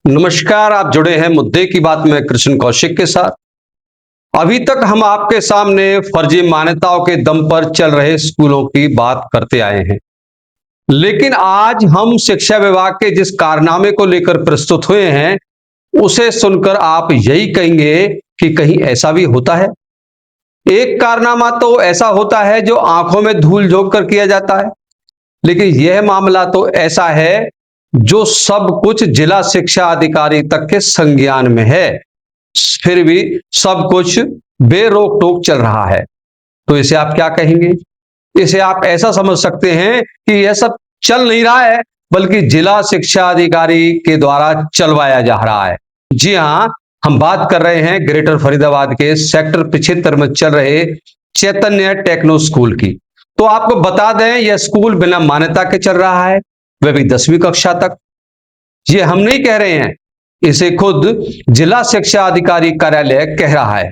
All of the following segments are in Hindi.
नमस्कार, आप जुड़े हैं मुद्दे की बात में कृष्ण कौशिक के साथ। अभी तक हम आपके सामने फर्जी मान्यताओं के दम पर चल रहे स्कूलों की बात करते आए हैं। लेकिन आज हम शिक्षा विभाग के जिस कारनामे को लेकर प्रस्तुत हुए हैं, उसे सुनकर आप यही कहेंगे कि कहीं ऐसा भी होता है। एक कारनामा तो ऐसा होता है जो आंखों में धूल झोंक कर किया जाता है, लेकिन यह मामला तो ऐसा है जो सब कुछ जिला शिक्षा अधिकारी तक के संज्ञान में है, फिर भी सब कुछ बेरोक टोक चल रहा है। तो इसे आप क्या कहेंगे? इसे आप ऐसा समझ सकते हैं कि यह सब चल नहीं रहा है, बल्कि जिला शिक्षा अधिकारी के द्वारा चलवाया जा रहा है। जी हां, हम बात कर रहे हैं ग्रेटर फरीदाबाद के सेक्टर 75 में चल रहे चैतन्य टेक्नो स्कूल की। तो आपको बता दें, यह स्कूल बिना मान्यता के चल रहा है, वह भी 10वीं कक्षा तक। ये हम नहीं कह रहे हैं, इसे खुद जिला शिक्षा अधिकारी कार्यालय कह रहा है।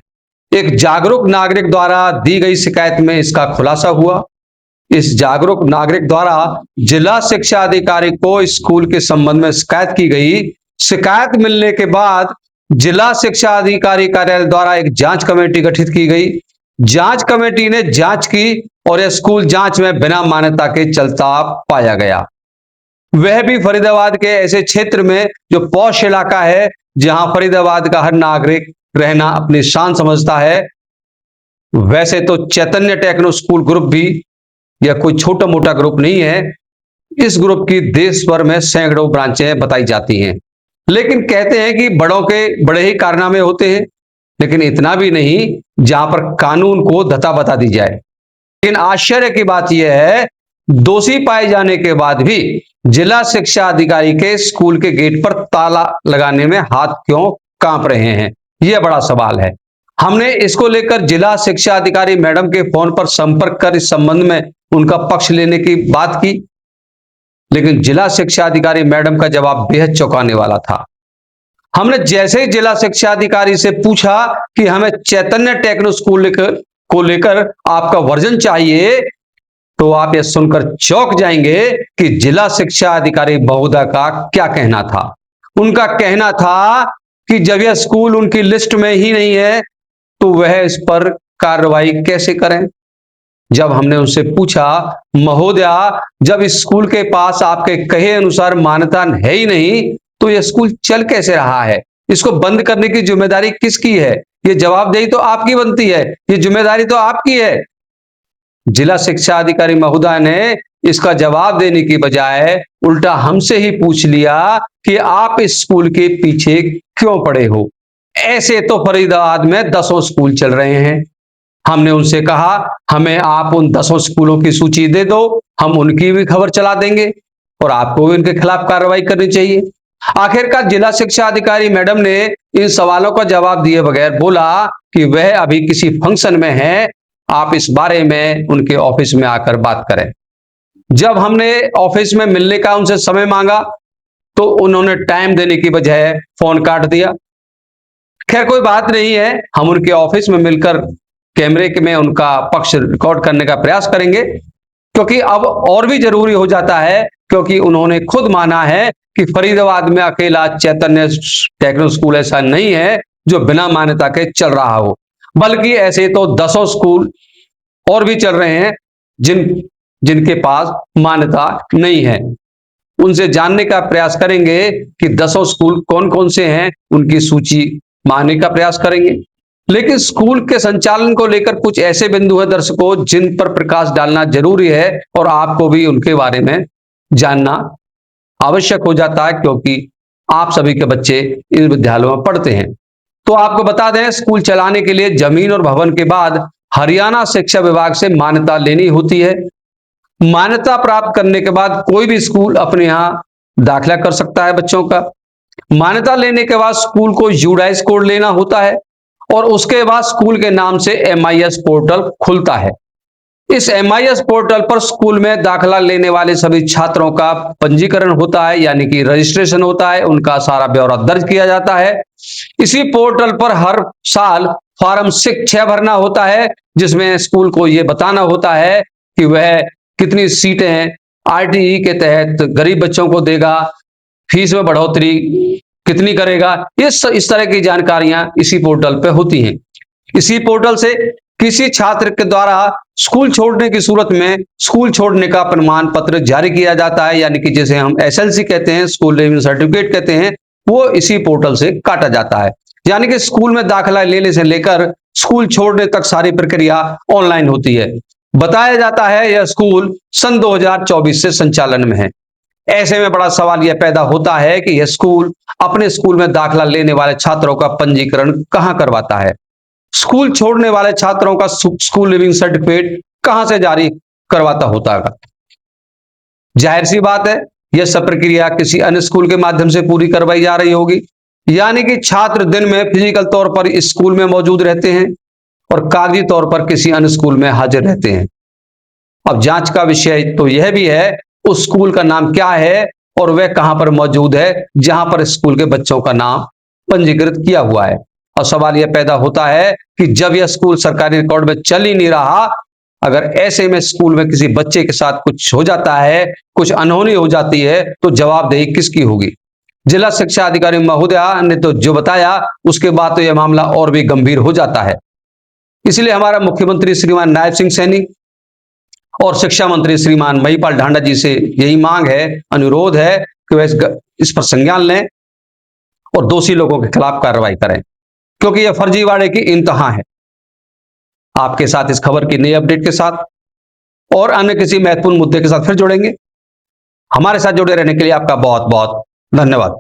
एक जागरूक नागरिक द्वारा दी गई शिकायत में इसका खुलासा हुआ। इस जागरूक नागरिक द्वारा जिला शिक्षा अधिकारी को स्कूल के संबंध में शिकायत की गई। शिकायत मिलने के बाद जिला शिक्षा अधिकारी कार्यालय द्वारा एक जांच कमेटी गठित की गई। जांच कमेटी ने जांच की और यह स्कूल जांच में बिना मान्यता के चलता पाया गया। वह भी फरीदाबाद के ऐसे क्षेत्र में जो पॉश इलाका है, जहां फरीदाबाद का हर नागरिक रहना अपनी शान समझता है। वैसे तो चैतन्य टेक्नो स्कूल ग्रुप भी यह कोई छोटा मोटा ग्रुप नहीं है। इस ग्रुप की देश भर में सैकड़ों ब्रांचें बताई जाती हैं। लेकिन कहते हैं कि बड़ों के बड़े ही कारनामे होते हैं, लेकिन इतना भी नहीं जहां पर कानून को धता बता दी जाए। लेकिन आश्चर्य की बात यह है, दोषी पाए जाने के बाद भी जिला शिक्षा अधिकारी के स्कूल के गेट पर ताला लगाने में हाथ क्यों कांप रहे हैं, यह बड़ा सवाल है। हमने इसको लेकर जिला शिक्षा अधिकारी मैडम के फोन पर संपर्क कर इस संबंध में उनका पक्ष लेने की बात की, लेकिन जिला शिक्षा अधिकारी मैडम का जवाब बेहद चौंकाने वाला था। हमने जैसे ही जिला शिक्षा अधिकारी से पूछा कि हमें चैतन्य टेक्नो स्कूल को लेकर आपका वर्जन चाहिए, तो आप यह सुनकर चौंक जाएंगे कि जिला शिक्षा अधिकारी महोदय का क्या कहना था। उनका कहना था कि जब यह स्कूल उनकी लिस्ट में ही नहीं है, तो वह इस पर कार्रवाई कैसे करें। जब हमने उनसे पूछा, महोदया, जब इस स्कूल के पास आपके कहे अनुसार मान्यता है ही नहीं, तो यह स्कूल चल कैसे रहा है? इसको बंद करने की जिम्मेदारी किसकी है? ये जवाबदेही तो आपकी बनती है, ये जिम्मेदारी तो आपकी है। जिला शिक्षा अधिकारी महोदय ने इसका जवाब देने की बजाय उल्टा हमसे ही पूछ लिया कि आप इस स्कूल के पीछे क्यों पड़े हो। ऐसे तो फरीदाबाद में 10 स्कूल चल रहे हैं। हमने उनसे कहा, हमें आप उन 10 स्कूलों की सूची दे दो, हम उनकी भी खबर चला देंगे और आपको भी उनके खिलाफ कार्रवाई करनी चाहिए। आखिरकार जिला शिक्षा अधिकारी मैडम ने इन सवालों का जवाब दिए बगैर बोला कि वह अभी किसी फंक्शन में है, आप इस बारे में उनके ऑफिस में आकर बात करें। जब हमने ऑफिस में मिलने का उनसे समय मांगा, तो उन्होंने टाइम देने की बजाय फोन काट दिया। खैर, कोई बात नहीं है, हम उनके ऑफिस में मिलकर कैमरे में उनका पक्ष रिकॉर्ड करने का प्रयास करेंगे, क्योंकि अब और भी जरूरी हो जाता है, क्योंकि उन्होंने खुद माना है कि फरीदाबाद में अकेला चैतन्य टेक्नो स्कूल ऐसा नहीं है जो बिना मान्यता के चल रहा हो, बल्कि ऐसे तो 10 स्कूल और भी चल रहे हैं जिनके पास मान्यता नहीं है। उनसे जानने का प्रयास करेंगे कि 10 स्कूल कौन कौन से हैं, उनकी सूची मांगने का प्रयास करेंगे। लेकिन स्कूल के संचालन को लेकर कुछ ऐसे बिंदु है दर्शकों, जिन पर प्रकाश डालना जरूरी है और आपको भी उनके बारे में जानना आवश्यक हो जाता है, क्योंकि आप सभी के बच्चे इन विद्यालयों में पढ़ते हैं। तो आपको बता दें, स्कूल चलाने के लिए जमीन और भवन के बाद हरियाणा शिक्षा विभाग से मान्यता लेनी होती है। मान्यता प्राप्त करने के बाद कोई भी स्कूल अपने यहां दाखिला कर सकता है बच्चों का। मान्यता लेने के बाद स्कूल को यूडाइस कोड लेना होता है और उसके बाद स्कूल के नाम से MIS पोर्टल खुलता है। इस MIS पोर्टल पर स्कूल में दाखिला लेने वाले सभी छात्रों का पंजीकरण होता है, यानी कि रजिस्ट्रेशन होता है, उनका सारा ब्यौरा दर्ज किया जाता है। इसी पोर्टल पर हर साल फॉर्म 6 भरना होता है, जिसमें स्कूल को यह बताना होता है कि वह कितनी सीटें RTE के तहत गरीब बच्चों को देगा, फीस में बढ़ोतरी कितनी करेगा, इस तरह की जानकारियां इसी पोर्टल पे होती हैं। इसी पोर्टल से किसी छात्र के द्वारा स्कूल छोड़ने की सूरत में स्कूल छोड़ने का प्रमाण पत्र जारी किया जाता है, यानी कि जिसे हम एसएलसी कहते हैं, स्कूल लीविंग सर्टिफिकेट कहते हैं, वो इसी पोर्टल से काटा जाता है। यानी कि स्कूल में दाखिला लेने से लेकर स्कूल छोड़ने तक सारी प्रक्रिया ऑनलाइन होती है। बताया जाता है यह स्कूल सन 2024 से संचालन में है। ऐसे में बड़ा सवाल यह पैदा होता है कि यह स्कूल अपने स्कूल में दाखिला लेने वाले छात्रों का पंजीकरण कहां करवाता है, स्कूल छोड़ने वाले छात्रों का स्कूल लिविंग सर्टिफिकेट कहां से जारी करवाता होता है। जाहिर सी बात है, यह सब प्रक्रिया किसी अन्य स्कूल के माध्यम से पूरी करवाई जा रही होगी, यानी कि छात्र दिन में फिजिकल तौर पर इस स्कूल में मौजूद रहते हैं और कागजी तौर पर किसी अन्य स्कूल में हाजिर रहते हैं। अब जांच का विषय तो यह भी है उस स्कूल का नाम क्या है और वह कहां पर मौजूद है जहां पर स्कूल के बच्चों का नाम पंजीकृत किया हुआ है। और सवाल यह पैदा होता है कि जब यह स्कूल सरकारी रिकॉर्ड में चल ही नहीं रहा, अगर ऐसे में स्कूल में किसी बच्चे के साथ कुछ हो जाता है, कुछ अनहोनी हो जाती है, तो जवाबदेही किसकी होगी। जिला शिक्षा अधिकारी महोदया ने तो जो बताया उसके बाद तो यह मामला और भी गंभीर हो जाता है। इसलिए हमारा मुख्यमंत्री श्रीमान नायब सिंह सैनी और शिक्षा मंत्री श्रीमान महिपाल ढांडा जी से यही मांग है, अनुरोध है कि वह इस पर संज्ञान लें और दोषी लोगों के खिलाफ कार्रवाई करें, क्योंकि यह फर्जीवाड़े की इंतहा है। आपके साथ इस खबर की नई अपडेट के साथ और अन्य किसी महत्वपूर्ण मुद्दे के साथ फिर जुड़ेंगे। हमारे साथ जुड़े रहने के लिए आपका बहुत बहुत धन्यवाद।